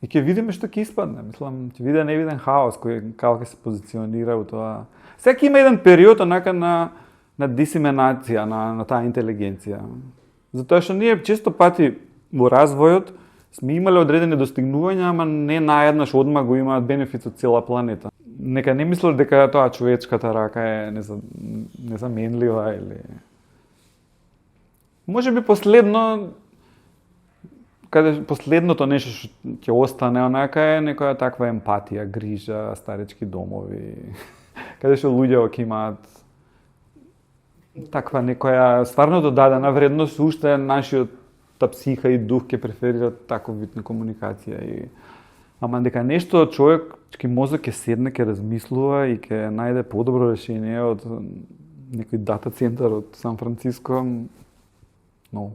И ќе видиме што ќе испадне. Мислам, ќе виде невиден хаос кој како ќе се позиционира у тоа. Секој има еден период онака на дисеминација на таа интелигенција. Затоа што ние често пати во развојот сме имале одредени достигнувања, ама не наеднаш одма го имаат бенефит од цела планета. Нека не мислиш дека тоа човечката рака е незаменлива или можеби последното нешто што ќе остане онака е некоја таква емпатија, грижа, старечки домови, каде што луѓе ќе имаат таква некоја стварно додадена вредност, уште нашиот психа и дух ќе преферираат таков вид на комуникација. Ама дека нешто човечки мозок ќе седне, ќе размислува и ќе најде подобро решение од некој дата центар од Сан Франциско, но.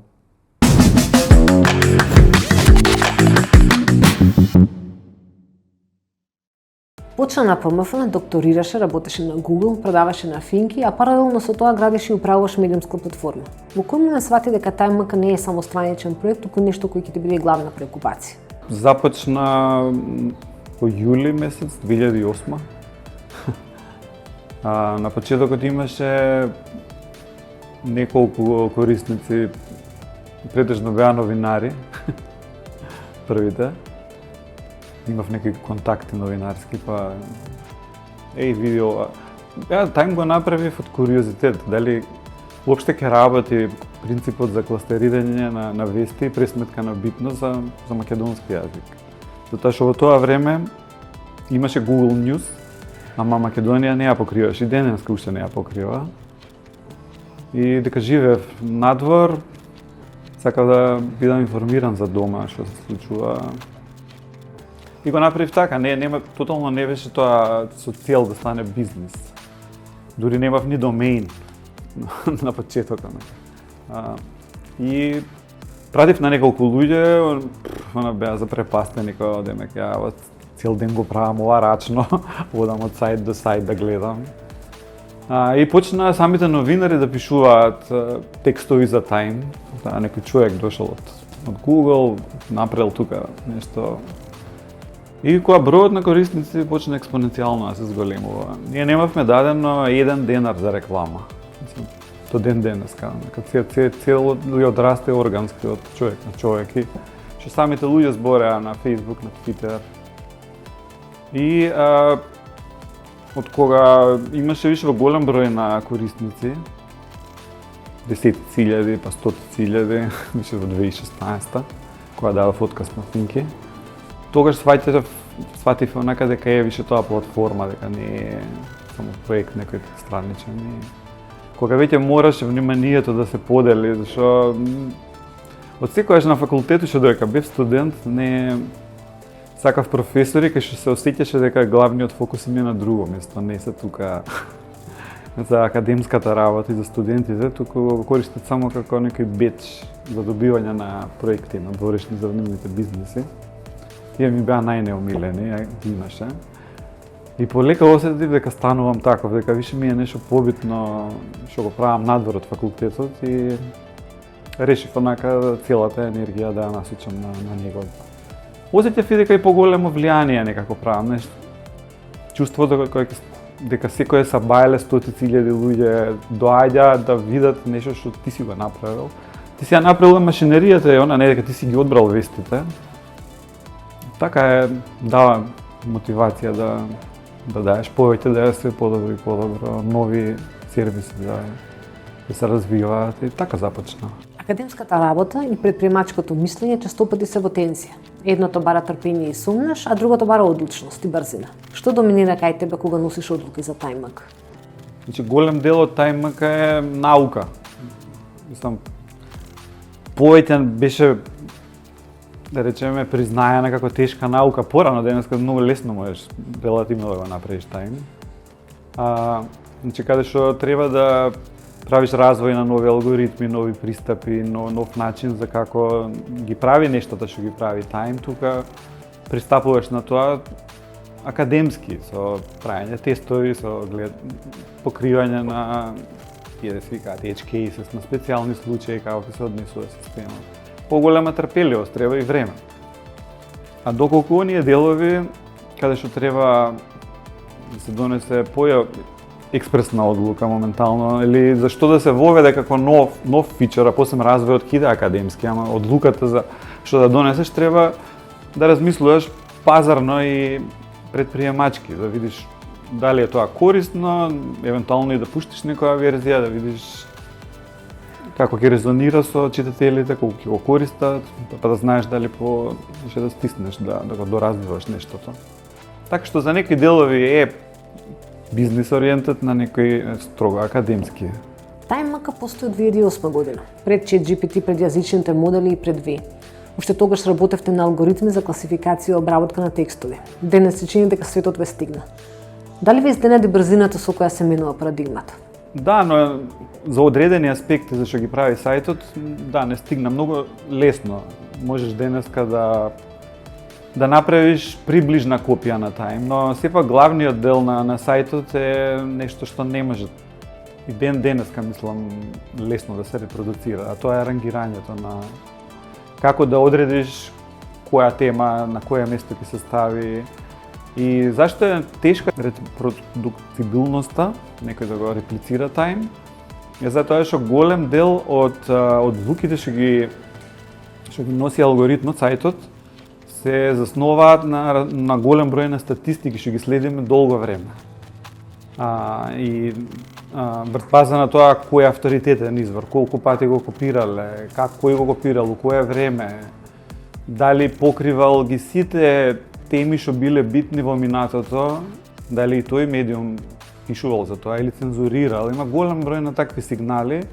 Почна на ПМФ, докторираше, работеше на Google, продаваше на финки, а паралелно со тоа градеше и управуваше медиумска платформа. Во кој момент свати дека TimeMaker не е само страничен проект, туку нешто кој ќе ти биде главна преокупација? Започна во јули месец 2008. На почетокот имаше неколку корисници, претежно беа новинари, првите. Имав некои контакти новинарски, па види ова. Тајм го направив од куриозитет, дали уопште ќе работи принципот за кластерирање на вести при сметка на битност за македонски јазик. Затоа што во тоа време имаше Google News, ама Македонија не ја покриваше, и денеска уште не ја покрива. И дека живеев надвор, сакав да бидам информиран за дома што се случува. И го направив така, тотално не беше тоа со цел да стане бизнис. Дури немав ни домеин на почетокот. И пратив на неколку луѓе, беа запрепастени, демек ја цел ден го правам ова рачно, одам од сајт до сајт да гледам. И почна самите новинари да пишуваат текстови за Time. Некој човек дошол од Google, направил тука нешто. И кога бројот на корисници почна експоненцијално да се зголемува. Ние немавме дадено 1 денар за реклама. До ден денеска. Цело одрасте органски од човек на човек. И што самите луѓе збореа на Facebook, на Twitter. И од кога имаше више голем број на корисници, 10,000, па 100,000, више во 2016, кога дадов отказ на Финки, тогаш сватив онака дека е више тоа платформа, дека не е само проект некој страничен. Кога веќе мораше вниманието да се подели, зашто од секогаш на факултетот што додека бев студент, не сакав професори кај што се осеќаше дека главниот фокус им е на друго место, не се тука за академската работа и за студентите, туку го користат само како некој беч за добивање на проекти, на дворешни за нивните бизнеси. Тие ми беа најнеомилени, имаше. И полека осетив дека станувам таков, дека више ми е нешто побитно што го правам надвор од факултетот и решив онака целата енергија да ја насочам на него. Осетив и дека и поголемо влијание некако правам, нешто. Чувството дека секој са бајле 100,000 луѓе доаѓа да видат нешто што ти си го направил. Ти си ја направил машинеријата и она не дека ти си ги одбрал вестите. Така е, дава мотивација да даеш повеќе, да е све подобро и подобро, нови сервиси да се развиваат и така започна. Академската работа и предприемачкото мислење честопати се во тензија. Едното бара трпение и сумнеш, а другото бара одлучност и брзина. Што доминира кај тебе кога носиш одлуки за TimeMaker? Значи, голем дел од TimeMaker е наука. Мислам, повеќе беше, да речеме, признаена како тешка наука. Порано денеска многу лесно можеш релативно да го направиш Time. Значи, каде што треба да правиш развој на нови алгоритми, нови пристапи, нов начин за како ги прави нештата што ги прави Time, тука пристапуваш на тоа академски, со правење тестови, со покривање на тие да се викаат edge cases, на специјални случаи како ќе се однесува системот. Поголема трпеливост, треба и време. А доколку оние делови каде што треба да се донесе експресна одлука моментално, или зашто да се воведе како нов фичер, а после развојот ќе иде академски, ама одлуката за што да донесеш треба да размислуваш пазарно и предприемачки, да видиш дали е тоа корисно, евентуално и да пуштиш некоја верзија, да видиш како ќе резонира со читателите, колку ќе го користат, па да знаеш дали ќе да стиснеш да го доразвиваш нештото. Така што за некои делови е бизнес ориентет, на некои строго академски. TimeMaka постои од 2008 година, пред ChatGPT, пред јазичните модели и пред V. Уште тогаш работевте на алгоритми за класификација и обработка на текстови. Денес се чини дека светот ве стигна. Дали ви изненади брзината со која се менува парадигмата? Да, но за одредени аспекти за што ги прави сајтот, да, не стигна многу лесно. Можеш денеска да направиш приближна копија на Time, но сепак главниот дел на сајтот е нешто што не може и денеска мислам лесно да се репродуцира, а тоа е рангирањето на како да одредиш која тема на кое место ќе се стави и зашто е тешка репродуктибилноста, некој да го реплицира Time, е затоа што голем дел од звуките што ги носи алгоритмот сајтот се заснуваат на голем број на статистики што ги следиме долго време. Врз база на тоа кој е авторитетен извор, колку пати го копирале, кој го копирал, у кое време, дали покривал ги сите теми што биле битни во минатото, дали и тој медиум пишувал за тоа или цензурирал. Има голем број на такви сигнали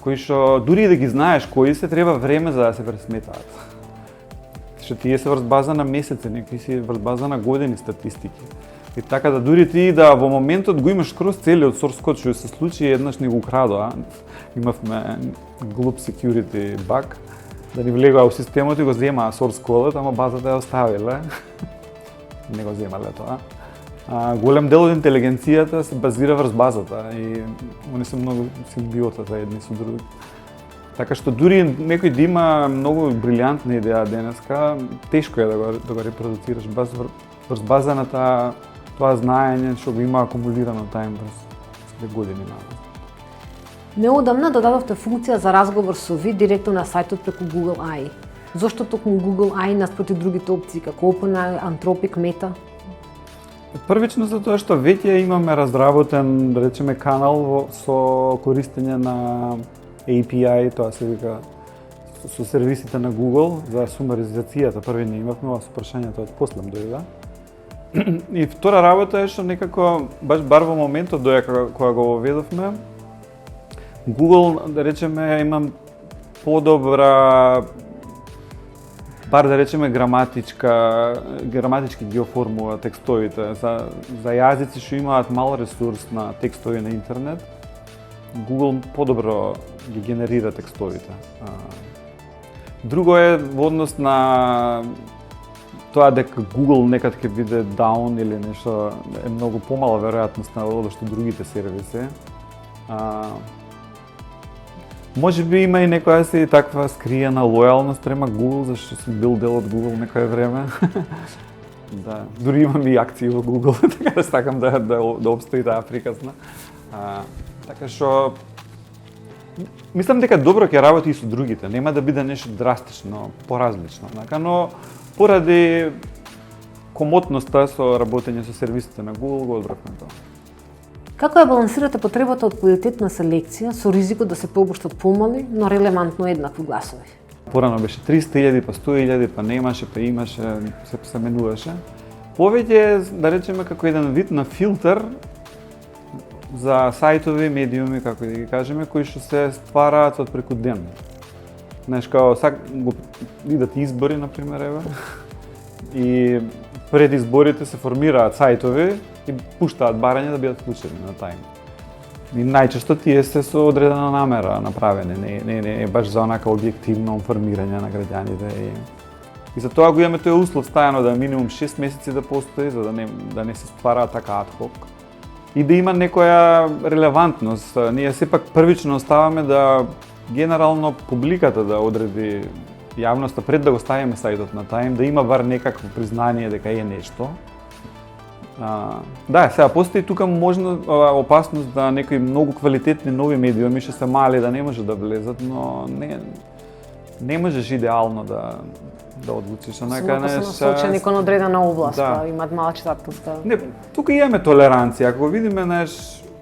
кои што дури да ги знаеш кои се, треба време за да се пресметаат. Што тие се врз база на месеци, некои си врз база на години статистики. И така да дури ти да во моментот го имаш скроз целиот source code, што се случи еднаш ни го украдоа. Имавме глуп security bug, да ни влегоа во системот и го земаа source code, ама базата ја оставиле. Не го земале тоа. Голем дел од интелигенцијата се базира врз базата и они се многу симбиотата едни со други. Така што дури некој да има многу брилјантна идеја денеска, тешко е да го репродуцираш врз база на тоа знаење што го има акумулирано Time врз години назад. Неодамна додадовте функција за разговор со ви директно на сајтот преку Google AI. Зошто токму Google AI наспроти другите опции како OpenAI, Anthropic, Meta? Првично затоа што веќе имаме разработен, да речеме, канал со користење на API, тоа се вика со сервисите на Google за сумаризацијата. Први не имавме, ова со прашањето од послем дојде. И втора работа е што некако бар во моментот кога го воведовме, Google, да речеме, имам подобра, бар да речеме граматички ги оформува текстовите. За јазици што имаат мал ресурс на текстови на интернет, Google подобро ги генерира текстовите. Друго е во однос на тоа дека Google некад ќе биде down или нешто, е многу помала веројатност на одошто другите сервиси. Може би има и некоја си таква скриена лојалност према Google, зашто сум бил дел од Google некое време. Да, дури имам и акции во Google, така да сакам да обстои таа приказна. Така што мислам дека добро ќе работи и со другите, нема да биде нешто драстично, поразлично, но поради комотноста со работење со сервисите на Google го одбравме тоа. Како ја балансирате потребата од квалитетна селекција со ризикот да се пообуштат помали, но релевантно еднакви гласови? Порано беше 300.000, па 100.000, па немаше, па имаше, се менуваше. Повеќе, да речеме, како еден вид на филтер за сајтови, медиуми, како да ги кажеме, кои што се ствараат од преку ден. Знаеш, као идат избори, например, еве, и пред изборите се формираат сајтови и пуштаат барања да бидат вклучени на Time. И најчесто тие се со одредена намера направени, не е баш за онака објективно информирање на граѓаните. И за тоа го имаме тој услов стајано да минимум 6 месеци да постои, за да не се ствара така ад хок. И да има некоја релевантност. Ние сепак првично оставаме да генерално публиката да одреди јавноста пред да го ставиме сајтот на Time, да има бар некакво признание дека е нешто. Да, сега постои тука опасност да некои многу квалитетни нови медиуми што се мали да не може да влезат, но не можеш идеално да одлучиш. Особено се насочени кон одредена област, да. Имаат мала читателска. Не, тука имаме толеранција. Ако видиме,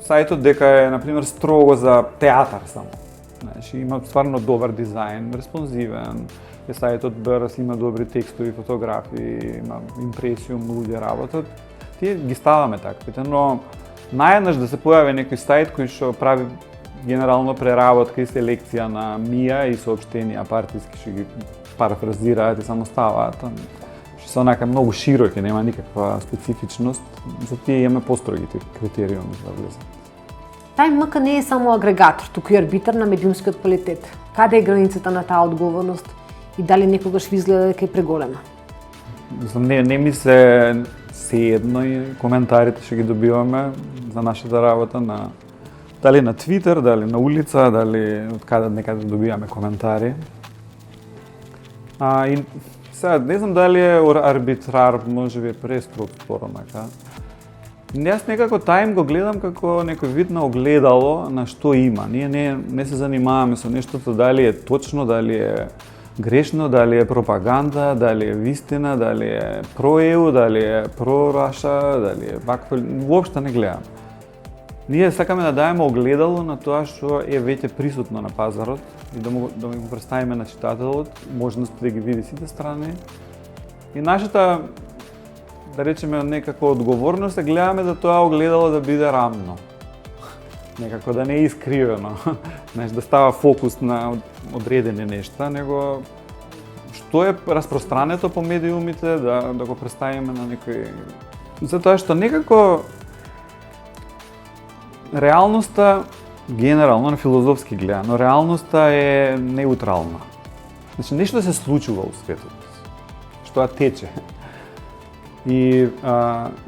сајтот дека е, например, строго за театар само. Има стварно добар дизајн, респонзивен, сајтот брз, има добри текстови, фотографии, има импресиум, луѓе работат. Тие ги ставаме таквите, но наједнаш да се појави некој сајт кој што прави генерално преработка и селекција на мија и соопштенија партиски што ги парафразираат и само ставаат, што се онака многу широки, нема никаква специфичност, за тие имаме построгите критериуми за влезат. Time МК не е само агрегатор, туку и арбитар на медиумскиот квалитет. Каде е границата на таа одговорност и дали некогаш ви изгледа дека е преголема? Не ми се едно и коментарите што ги добиваме за нашата работа дали на Твитер, дали на улица, дали од каде некаде добиваме коментари. И сега не знам дали е арбитрар, можеби е престрог спорно така. Јас некако Time го гледам како некој вид на огледало на што има. Ние не се занимаваме со нештото дали е точно, дали е грешно, дали е пропаганда, дали е вистина, дали е про-ЕУ, дали е про-Раша, дали е вакво, воопшто не гледам. Ние сакаме да даеме огледало на тоа што е веќе присутно на пазарот и да му го представиме на читателот, можности да ги види сите страни. И нашата, да речеме, некако одговорност, гледаме да тоа огледало да биде рамно. Некако да не е искривено, да става фокус на одредени нешта, него што е распространето по медиумите, да го представиме на некој... Затоа што некако реалноста, генерално, на филозофски гледано, реалноста е неутрална. Значи, нешто се случува у светот, што тече. И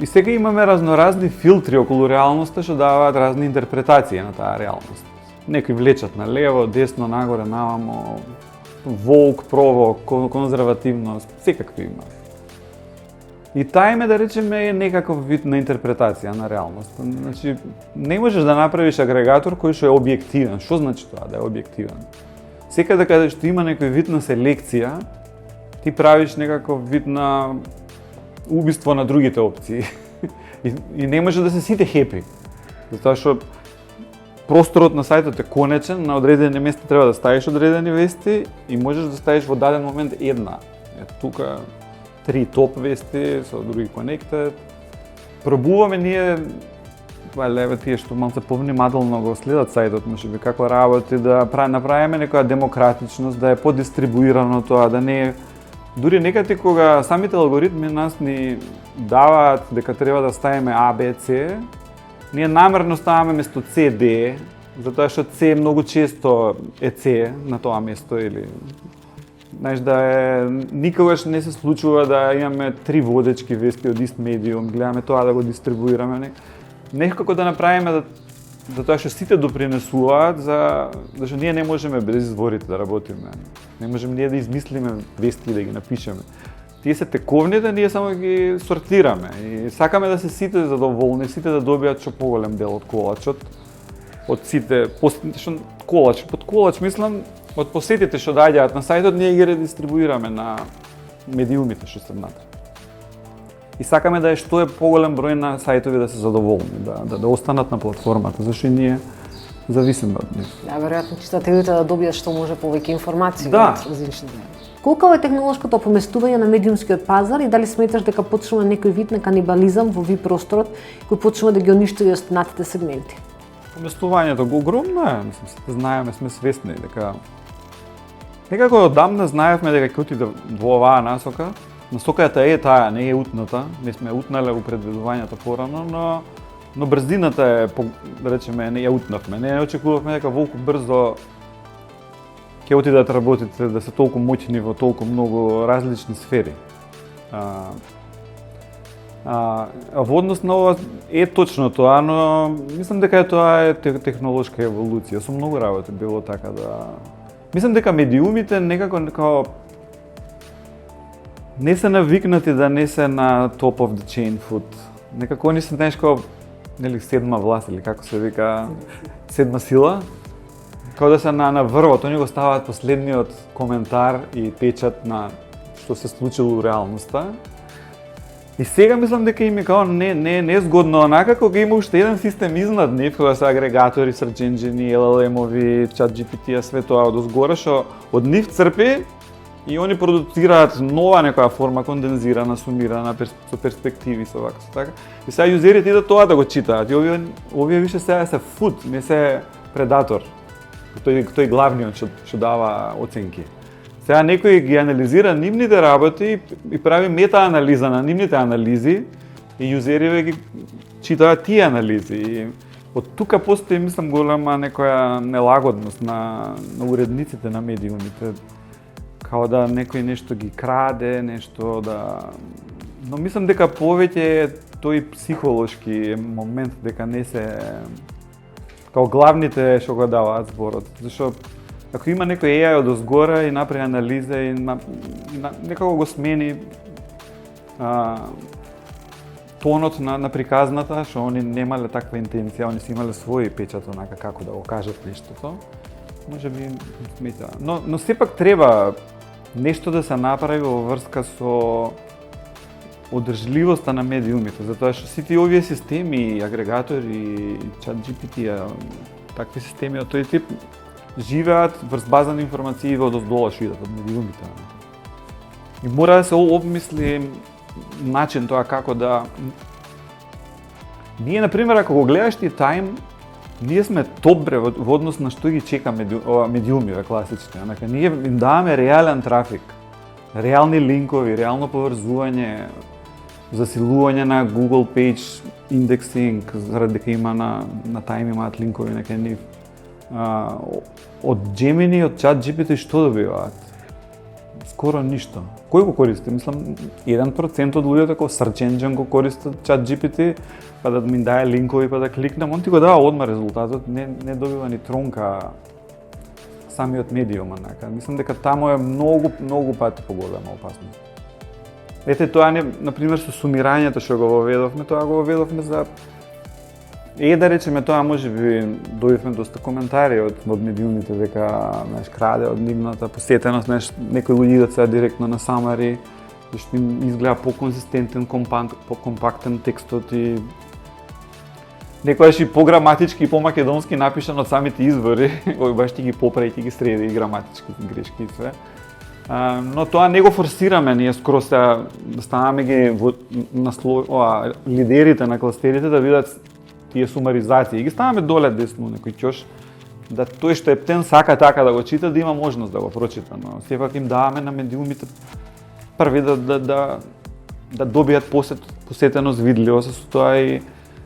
сега имаме разноразни филтри околу реалноста што даваат разни интерпретации на таа реалност. Некои влечат на лево, десно, нагоре, навамо, волк, провок, конзервативност, секакви има. И Time, да речеме, е некаков вид на интерпретација на реалност. Значи, не можеш да направиш агрегатор кој што е објективен. Што значи тоа да е објективен? Секаде каде што има некој вид на селекција, ти правиш некаков вид на убиство на другите опции. И не може да се сите хепи. Затоа што просторот на сајтот е конечен, на одредени места треба да ставиш одредени вести и можеш да ставиш во даден момент една. Тука 3 топ вести со други connected. Пробуваме ние, леве тие што малце повнимателно го следат сајтот, можеби како работи, да направиме некоја демократичност, да е подистрибуирано тоа, да не е... Дури некаде кога самите алгоритми нас ни даваат дека треба да ставиме А, Б, С, ние намерно ставаме место С, Д, затоа што С многу често е С на тоа место или... Знаеш, никогаш не се случува да имаме 3 водечки вести од ист медиум, гледаме тоа да го дистрибуираме. Некако да направиме за тоа што сите допринесуваат, зашто ние не можеме без изворите да работиме. Не можеме ние да измислиме вести и да ги напишеме. Тие се тековните, ние само ги сортираме и сакаме да се сите задоволни, сите да добијат што поголем дел од колачот. Од сите, под колач мислам, од посетите што доаѓаат на сајтот, ние ги редистрибуираме на медиумите што се внатре. И сакаме да е што е поголем број на сајтови да се задоволни, да останат на платформата, зашто и ние зависиме од нив. Да, веројатно читателите да добијат што може повеќе информации од различните. Колку е технолошкото поместување на медиумскиот пазар и дали сметаш дека почнува некој вид на канибализам во ви просторот кој почнува да ги уништува останатите сегменти? Поместувањето го огромно е, мислам, сите знаеме, сме свесни дека некако одамна знаевме дека ќе отиде во оваа насока. Насоката е таа, не е утната, не сме утнале у предвидувањата порано, но брзината е, да речеме, не ја утнавме. Не очекувавме дека волку брзо ќе отидат работите да се толку моќни во толку многу различни сфери. Во однос на ова е точно тоа, но мислам дека тоа е технолошка еволуција. Со многу работи било така да... Мислам дека медиумите некако не се навикнати да не се на top of the chain food. Некако они се, знаеш, како, нели, седма власт, или како се вика, седма сила, како да се на врвот, они го ставаат последниот коментар и печат на што се случило у реалноста. И сега мислам дека им е као не згодно, онака кога има уште еден систем изнад нив, кога се агрегатори, search engine, LLM-ови, ChatGPT, све тоа од озгора, што од нив црпи и они продуцираат нова некоја форма, кондензирана, сумирана, со перспективи, со вака, со така. И сега юзерите идат тоа да го читаат. И овие више сега се food, не се предатор. Тој главниот што дава оценки. Сега некој ги анализира нивните работи и прави мета-анализа на нивните анализи и юзериве ги читаат тие анализи. И од тука постои, мислам, голема некоја нелагодност на уредниците на медиумите. Као да некој нешто ги краде, нешто да... Но мислам дека повеќе е тој психолошки момент, дека не се... Као главните што го даваат зборот. Зашто ако има некој AI од озгора и направи анализа и некако го смени тонот на приказната, што они немале таква интенција, они си имале свој печат онака како да го кажат нештото, може би смета. Но сепак треба нешто да се направи во врска со одржливоста на медиумите, затоа што сите овие системи, агрегатори, ChatGPT, такви системи од тој тип живеат врз база на информации од оздола што идат од медиумите. И мора да се обмисли начин тоа како да... Ние, например, ако го гледаш ти Time, ние сме добре во однос на што ги чека медиумиве класични. Онака, ние им даваме реален трафик, реални линкови, реално поврзување, засилување на Google Page indexing, заради дека има на Time имаат линкови нека нив. Од Gemini, од ChatGPT што добиваат? Скоро ништо. Кој го користи? Мислам, 1% од луѓето кој search engine го користат ChatGPT, па да ми дае линкови, па да кликнам, он ти го дава одма резултатот, не добива ни тронка самиот медиум, онака. Мислам дека таму е многу пати поголема опасност. Ете тоа не, например, со сумирањето што го воведовме, тоа го воведовме за да речеме тоа, можеби дојдовме доста коментари од медиумите дека, знаеш, краде од нивната посетеност, знаеш, некои луѓе идат сега директно на самари, зашто им изгледа поконзистентен, покомпактен текстот и некојаш и пограматички и помакедонски напишан од самите извори, кој баш ти ги поправи, ти ги среди и граматички грешки и све. Но тоа не го форсираме ние скоро сега да станаме ги лидерите на кластерите да видат тие сумаризации. И ги ставаме доле десно некој ќош, да тој што е птен сака така да го чита, да има можност да го прочита. Но сепак им даваме на медиумите први да добијат посетеност, видливост, со тоа и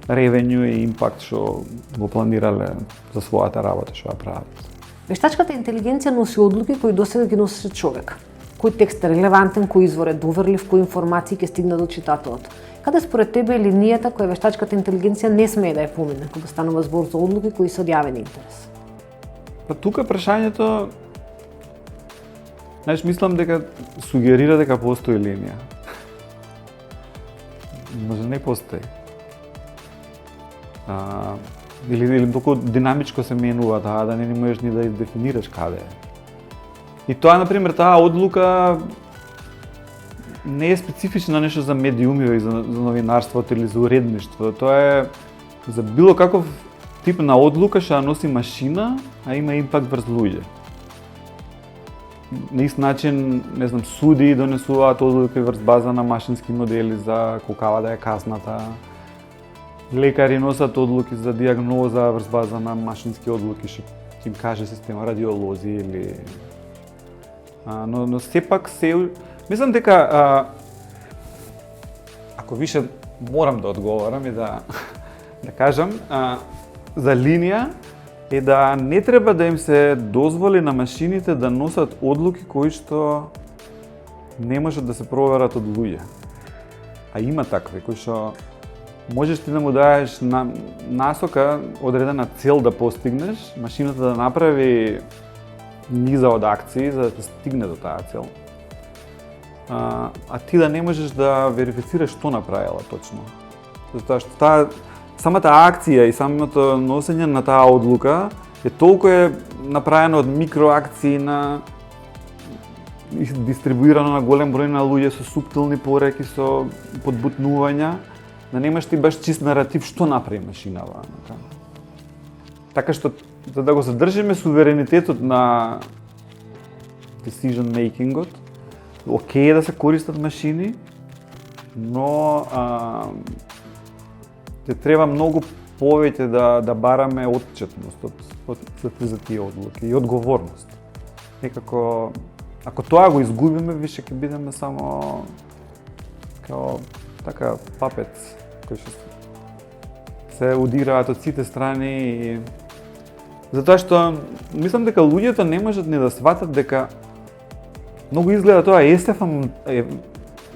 ревенју и импакт што го планирале за својата работа што ја прават. Вештачката интелигенција носи одлуки кои досега ги носеше човек. Кој текст е релевантен, кој извор е доверлив, кои информации ќе стигна до читателот. Каде според тебе е линијата која вештачката интелигенција не смее да ја помине кога станува збор за одлуки кои се од јавен интерес? Па тука прашањето, знаеш, мислам дека сугерира дека постои линија. Може не постои. Или толку динамичко се менува таа да не можеш ни да дефинираш каде е. И тоа, например, таа одлука не е специфична нешто за медиумиве и за новинарството или за уредништво. Тоа е за било каков тип на одлука што носи машина, а има импакт врз луѓе. На ист начин, не знам, суди донесуваат одлуки врз база на машински модели за колкава да е казната. Лекари носат одлуки за диагноза врз база на машински одлуки што им каже система, радиолози или... Но сепак мислам дека ако више морам да одговорам и да кажам за линија е да не треба да им се дозволи на машините да носат одлуки кои што не можат да се проверат од луѓе. А има такви кои што можеш ти да му даеш насока, одредена цел да постигнеш, машината да направи низа од акции за да стигне до таа цел. а ти да не можеш да верифицираш што направила точно. Затоа што самата акција и самото носење на таа одлука е толку направено од микроакции на дистрибуирано на голем број на луѓе со суптилни пореки, со подбутнувања, да немаш ти баш чист наратив што направи машинава. Така што, за да го задржиме суверенитетот на decision makingот, окей да се користат машини, но те треба многу повеќе да бараме отчетност за тие одлуки и одговорност. Некако, ако тоа го изгубиме, више ќе бидеме само као така папец кој што се удираат од сите страни и затоа што мислам дека луѓето не можат ни да сватат дека многу изгледа тоа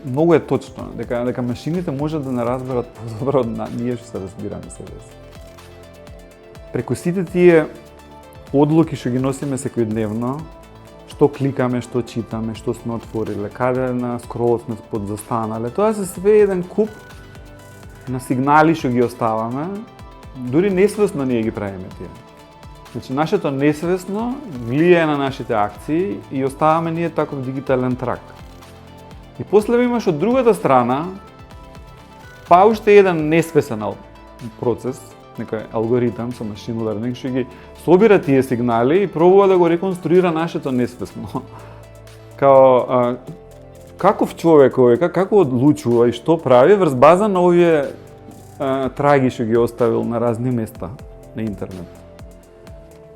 многу е точно, дека машините можат да не разберат подобро од ние што се разбираме себе си. Преку сите тие одлуки што ги носиме секојдневно, што кликаме, што читаме, што сме отвориле, каде на скрол сме подзастанале, тоа се све еден куп на сигнали што ги оставаме, дури несвесно ние ги правиме тие. Значи, нашето несвесно влијае на нашите акции и оставаме ние таков дигитален трак. И после имаш од другата страна, па уште еден несвесен процес, некој алгоритам со машин learning, што ги собира тие сигнали и пробува да го реконструира нашето несвесно. Као, каков човек овој, како одлучува и што прави врз база на овие траги што ги оставил на разни места на интернет.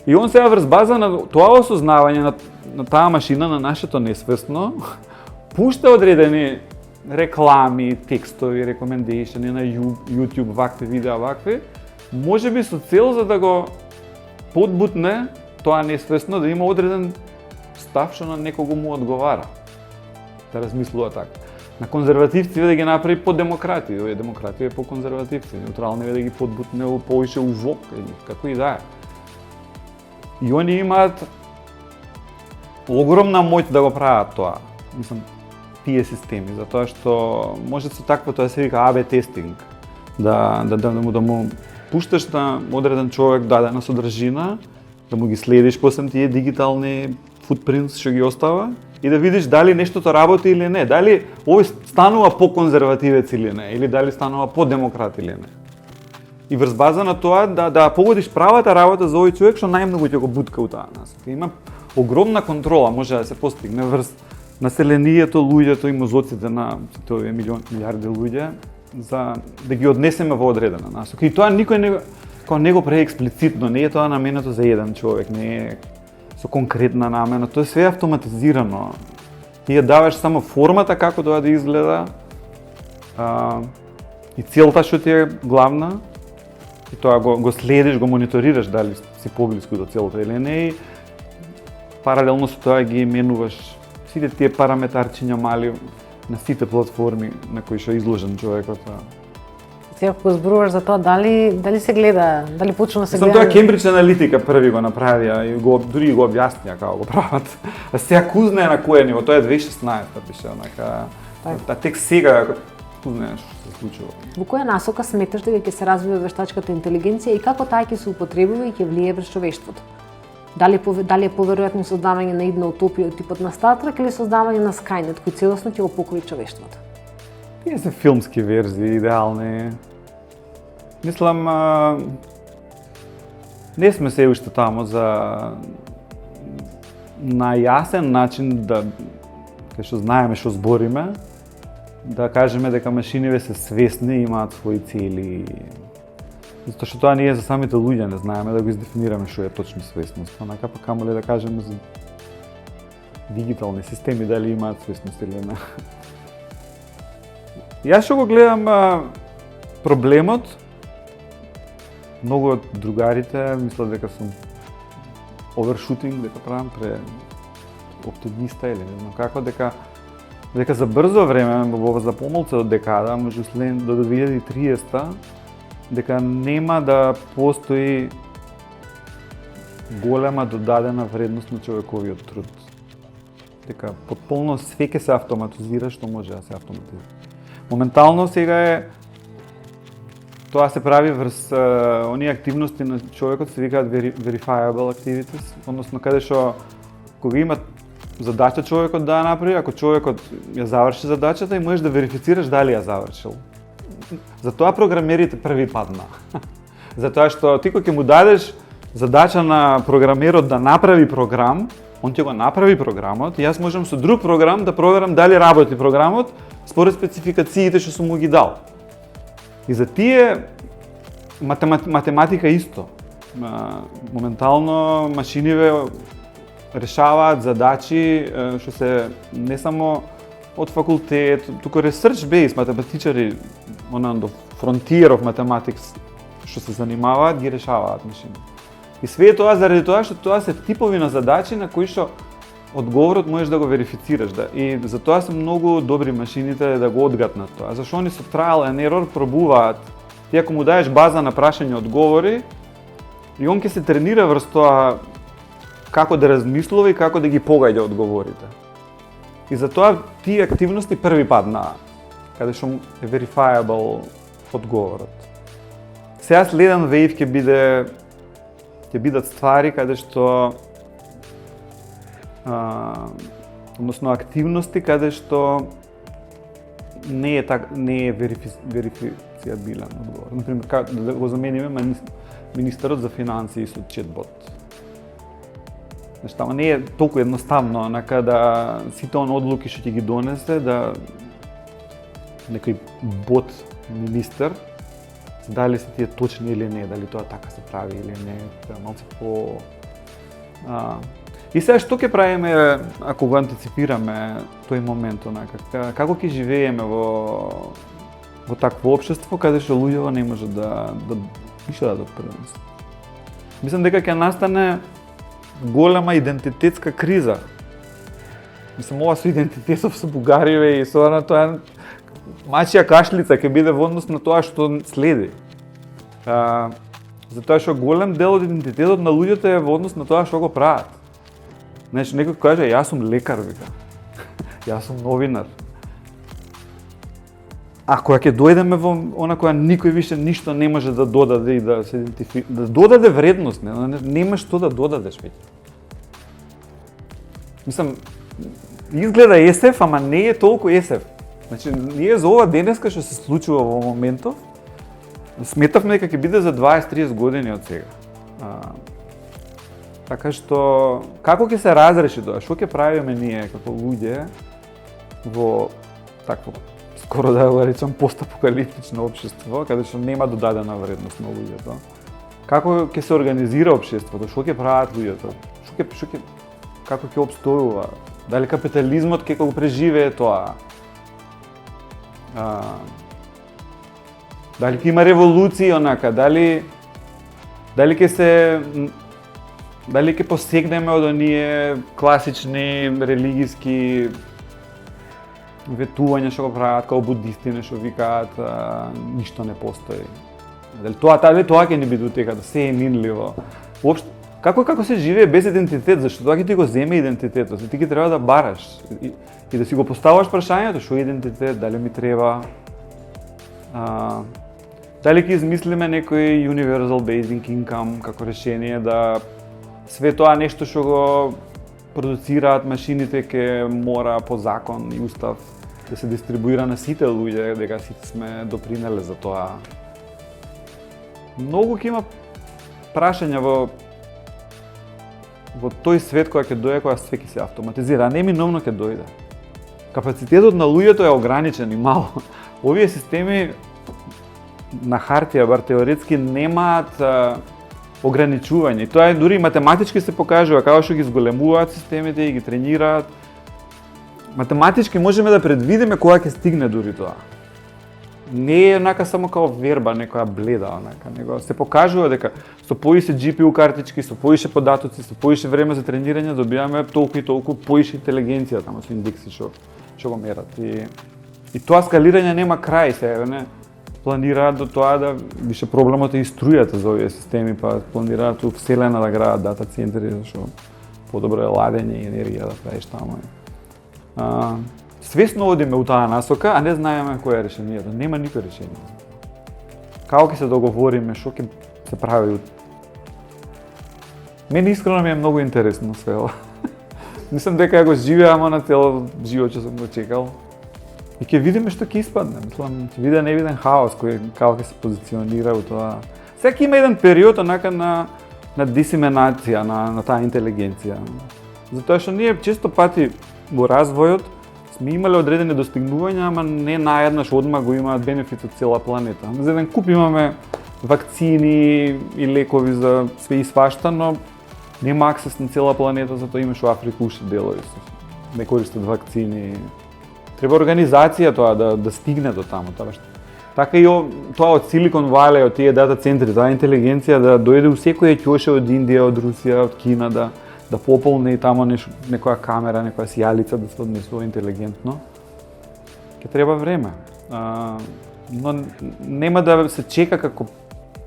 И он сега врз база на тоа осознавање на таа машина, на нашето несвесно, пушта одредени реклами, текстови, рекомендейшни на YouTube, вакви видеа, вакви, може би со цел за да го подбутне тоа несвесно, да има одреден став што на некого му одговара. Да размислува така. На конзервативци да ги направи по-демократи, овие демократи по-конзервативци, неутрални да ги подбутне повише увок, како и да е. И они имаат огромна моќ да го прават тоа. Мислам, тие системи, затоа што може со такво тоа се вика АБ тестинг, да му пушташ на одреден човек дадена содржина, да му ги следиш после тие дигитални футпринтс што ги остава и да видиш дали нештото работи или не, дали овој станува по-конзервативец или не, или дали станува по-демократ или не. И врз база на тоа да погодиш правата работа за овој човек што најмногу ќе го бутка у таа насока. Има огромна контрола може да се постигне врз населението, луѓето и мозоците на сите овие милиарди луѓе за да ги однесеме во одредена насока. И тоа никој не го прави експлицитно, не е тоа наменето за еден човек, не е со конкретна намена, тоа е све автоматизирано. Ти ја даваш само формата како тоа да изгледа и целта што ти е главна, и тоа го следиш, го мониторираш дали си поблиску до целта или не, и паралелно со тоа ги менуваш сите тие параметарчиња мали на сите платформи на кои што е изложен човекот. Сега кога зборуваш за тоа, дали се гледа, дали почна да се гледа? Тоа Кембридж Аналитика први го направија и дури го објаснија како го прават. А сега кузне на кое ниво, тоа е 2016 пише, онака. А тек сега знаеш што се случува. Во која насока сметаш дека ќе се развива вештачката интелигенција и како таа ќе се употребува и ќе влијае врз човештвото? Дали е поверојатно создавање на една утопија од типот на Star Trek или создавање на Skynet кој целосно ќе го покри човештвото? Тие се филмски верзии, идеални. Мислам, не сме се уште тамо за на јасен начин да, кај што знаеме што збориме, да кажеме дека машиниве се свесни и имаат своји цели. Затоа што тоа ние за самите луѓе не знаеме да го издефинираме што е точно свесност. Онака па камо ли да кажеме за дигитални системи дали имаат свесност или не. Јас што го гледам проблемот, многу од другарите мислат дека сум овершутинг, дека правам оптимиста или не знам како, дека за брзо време, за помалку од декада, може до 2030, дека нема да постои голема додадена вредност на човековиот труд. дека потполно све ќе се автоматизира што може да се автоматизира. Моментално сега тоа се прави врз оние активности на човекот се викаат verifiable activities, односно каде што кога има задача човекот да ја направи, ако човекот ја заврши задачата и можеш да верифицираш дали ја завршил. Затоа програмерите први падна. Затоа што ти кога ќе му дадеш задача на програмерот да направи програм, он ќе го направи програмот и јас можам со друг програм да проверам дали работи програмот според спецификациите што сум му ги дал. И за тие математика исто. Моментално машиниве решаваат задачи што се не само од факултет, туку research based математичари, on the frontier of mathematics што се занимаваат, ги решаваат машини. И све тоа заради тоа што тоа се типови на задачи на кои што одговорот можеш да го верифицираш, да. И затоа се многу добри машините да го одгатнат тоа. Зашто они со trial and error пробуваат. Ти ако му даеш база на прашања одговори, и он ќе се тренира врз тоа како да размислува и како да ги погаѓа одговорите. И затоа тие активности први паднаа, каде што е verifiable одговорот. Сега следен wave ќе бидат ствари каде што односно активности каде што не е верифицирабилен одговор. Например, да го замениме министерот за финансии со чатбот. Тама не е толку едноставно, онака да сите одлуки што ќе ги донесе, да некој бот министер, дали се тие точни или не, дали тоа така се прави или не, малце по... И сега што ќе правиме ако го антиципираме тој момент, онака, како ќе живееме во такво општество каде што луѓето не може да ништо да допринесат. Мислам дека ќе настане голема идентитетска криза. Мислам, ова со идентитетов со Бугариве и со тоа мачија кашлица ќе биде во однос на тоа што следи. Затоа што голем дел од идентитетот на луѓето е во однос на тоа што го прават. Значи, некој каже, јас сум лекар, вика. Јас сум новинар. А кога ќе дојдеме во она која никој више ништо не може да додаде и да се идентификира, да додаде вредност, нема што да додадеш веќе. Мислам, изгледа есев, ама не е толку есев. Значи, ние за ова денеска што се случува во моментов, сметавме дека ќе биде за 20-30 години од сега. Така што, како ќе се разреши тоа? Што ќе правиме ние како луѓе во такво, скоро да го речам, постапокалиптично општество, каде што нема додадена вредност на луѓето? Како ќе се организира општеството? Што ќе прават луѓето? Како ќе опстојува? Дали капитализмот ќе го преживее тоа? Дали ќе има револуција онака? Дали ќе посегнеме од оние класични религиски ветувања што го прават као буддистите што викаат ништо не постои. Дали тоа ќе не биде да се е минливо. Воопшто како се живее без идентитет, зашто тоа ќе ти го земе идентитетот, ти ќе треба да бараш и да си го поставаш прашањето што е идентитет, дали ми треба дали ќе измислиме некој universal basic income како решение да све тоа нешто што го продуцираат машините ќе мора по закон и устав да се дистрибуира на сите луѓе, дека сите сме допринеле за тоа. Многу ќе има прашања во тој свет која ќе дојде, која све ќе се автоматизира, а неминовно ќе дојде. Капацитетот на луѓето е ограничен и мал. Овие системи на хартија, бар теоретски, немаат ограничување. И тоа дури математички се покажува, како што ги зголемуваат системите и ги тренираат. Математички можеме да предвидиме кога ќе стигне дури тоа. Не е онака само као верба, некоја бледа, онака, него се покажува дека со поише GPU картички, со поише податоци, со поише време за тренирање добиваме толку и толку поише интелигенција таму со индекси што го мерат. И тоа скалирање нема крај сега, не? Планираат до тоа да више проблемот е и струјата за овие системи, па планираат у вселена да градат дата центри, зашто подобро е ладење и енергија да правиш таму. Свесно одиме у таа насока, а не знаеме кој е решението. Нема никој решение. Како ќе се договориме, што ќе се прави? Мене искрено ми е многу интересно све ова. Мислам дека го живеам, ама на цел живот што сум го чекал. И ќе видиме што ќе испадне. Мислам, ќе виде невиден хаос кој како ќе се позиционира у тоа. Секи има еден период онака на дисеминација на таа интелигенција. Затоа што ние често пати во развојот сме имале одредени достигнувања, ама не наеднаш одма го имаат бенефит од цела планета. За еден куп имаме вакцини и лекови за све и свашта, но нема аксес на цела планета, затоа имаш во Африка уште делови не користат вакцини. Треба организација тоа да стигне до таму, Така и тоа од Силикон Валеј, од тие дата центри, таа интелигенција да дојде у секоја ќоша од Индија, од Русија, од Кина, да пополне и тамо некоја камера, некоја сијалица да се однесува интелигентно. Ке треба време. Но нема да се чека како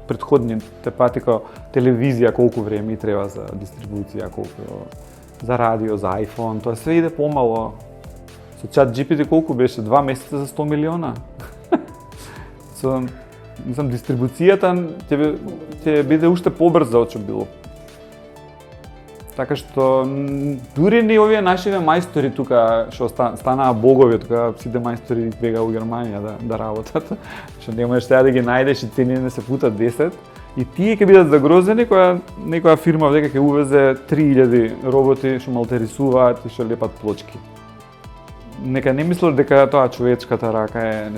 претходните пати, како телевизија, колку време и треба за дистрибуција, колку за радио, за iPhone, тоа све иде помало. Со ChatGPT колку беше? 2 месеца за 100 милиона. Мислам, дистрибуцијата ќе биде уште побрза од што било. Така што дури ни овие нашиве мајстори тука што станаа богови, тука сите мајстори бега у Германија да работат, што не можеш сега да ги најдеш и цените се пута 10, и тие ќе бидат загрозени кога некоја фирма дека ќе увезе 3000 роботи што малтерисуваат и што лепат плочки. Нека не мислат дека тоа човечката рака е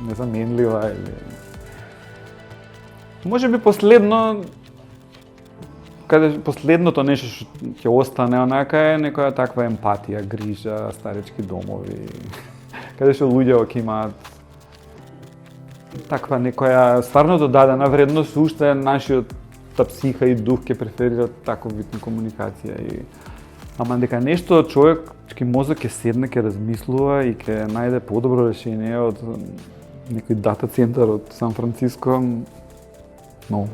незаменлива или... Можеби последното нешто што ќе остане онака е некоја таква емпатија, грижа, старечки домови, каде што луѓе ќе имаат таква некоја стварно додадена вредност, уште нашиот психа и дух ќе преферираат таков вид на комуникација. Ама дека нешто човечки мозок ќе седне, ќе размислува и ќе најде подобро решение од некој дата центар од Сан Франциско, но